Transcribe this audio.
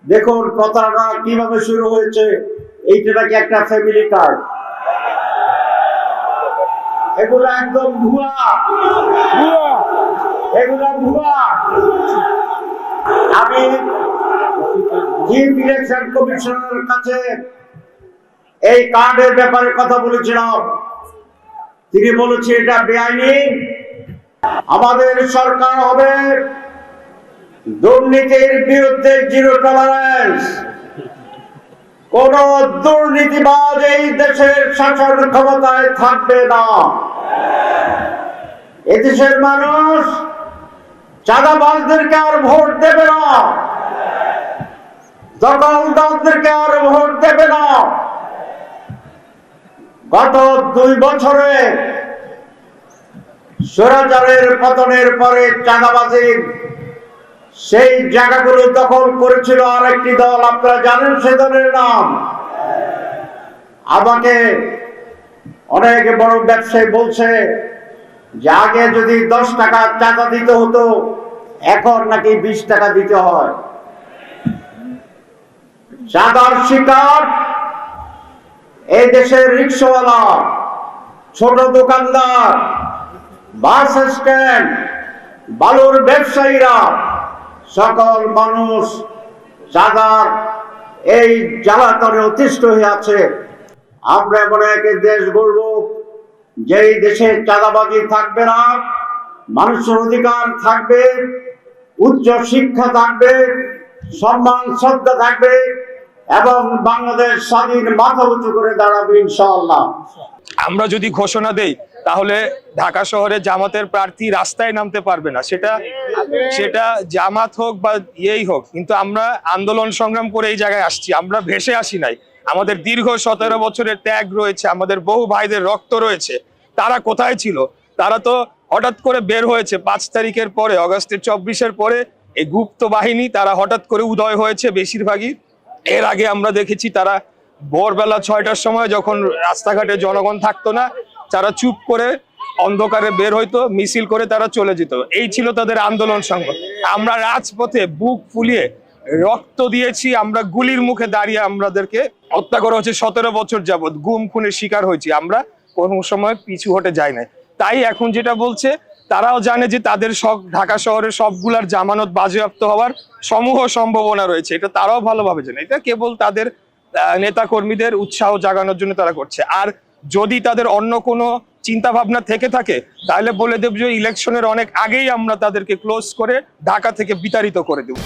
দেখুন প্রতারণা কিভাবে শুরু হয়েছে। এইটা নাকি একটা ফ্যামিলি কার্ড, এগুলো একদম ভুয়া, এগুলো ভুয়া। আমি চিফ ইলেকশন কমিশনারের কাছে এই কার্ডের ব্যাপারে কথা বলেছিলাম, তিনি বলেছে এটা বেআইনি। আমাদের সরকার হবে দুর্নীতির বিরুদ্ধে জিরো টলারেন্স। কোন দুর্নীতিবাজ এই দেশের শাসন ক্ষমতায় থাকবে না। এদেশের মানুষ চাঁদাবাজদেরকে আর ভোট দেবে না, দখলদারদেরকে আর ভোট দেবে না। গত 2 বছরে স্বৈরাচারের পতনের পরে চাঁদাবাজির সেই জায়গাগুলো দখল করেছিল আরেকটি দল, আপনারা জানেন সে দলের নাম। আমাকে অনেক বড় ব্যবসায়ী বলছে যে আগে যদি 10 টাকা চাঁদা দিতে হতো, এখন নাকি 20 টাকা দিতে হয়। চাঁদার শিকার এই দেশের রিক্সাওয়ালা, ছোট দোকানদার, বাস স্ট্যান্ড, বালুর ব্যবসায়ীরা, সকল মানুষ চাঁদার এই জ্বালাতনে অতিষ্ঠ হয়ে আছে। আমরা এমন এক দেশ গড়ব যেই দেশে চাঁদাবাজি থাকবে না, মানুষের অধিকার থাকবে, উচ্চ শিক্ষা থাকবে, সম্মান শ্রদ্ধা থাকবে এবং বাংলাদেশ স্বাধীন মাথা উঁচু করে দাঁড়াবে ইনশাআল্লাহ। আমরা যদি ঘোষণা দেই তাহলে ঢাকা শহরে জামাতের প্রার্থী রাস্তায় নামতে পারবে না, সেটা জামাত হোক বা ইয়েই হোক। কিন্তু আমরা আন্দোলন সংগ্রাম করে এই জায়গায় আসছি, আমরা ভেসে আসি নাই। আমাদের দীর্ঘ 17 বছরের ত্যাগ রয়েছে, আমাদের বহু ভাইদের রক্ত রয়েছে। তারা কোথায় ছিল? তারা তো হঠাৎ করে বের হয়েছে 5 তারিখের পরে, অগাস্টের 24-এর পরে এই গুপ্ত বাহিনী তারা হঠাৎ করে উদয় হয়েছে বেশিরভাগই। এর আগে আমরা দেখেছি তারা ভোরবেলা 6টার সময় যখন রাস্তাঘাটে জনগণ থাকতো না, তারা চুপ করে অন্ধকারে বের হইতো, মিছিল করে তারা চলে যেত। এই ছিল তাদের আন্দোলন সংগ্রাম। আমরা রাজপথে বুক ফুলিয়ে রক্ত দিয়েছি, আমরা গুলির মুখে দাঁড়িয়ে আমাদেরকে হত্যা করা হচ্ছে 17 বছর যাবৎ, গুম খুনের শিকার হয়েছি। আমরা কোনো সময় পিছু হটে যাই না। তাই এখন যেটা বলছে, তারাও জানে যে তাদের ঢাকা শহরের সবগুলার জামানত বাজেয়াপ্ত হওয়ার সমূহ সম্ভাবনা রয়েছে। এটা তারাও ভালোভাবে জানে। এটা কেবল তাদের নেতা কর্মীদের উৎসাহ জাগানোর জন্য তারা করছে। আর যদি তাদের অন্য কোনো চিন্তা ভাবনা থেকে থাকে তাহলে বলে দেব যে ইলেকশনের অনেক আগেই আমরা তাদেরকে ক্লোজ করে ঢাকা থেকে বিতাড়িত করে দেব।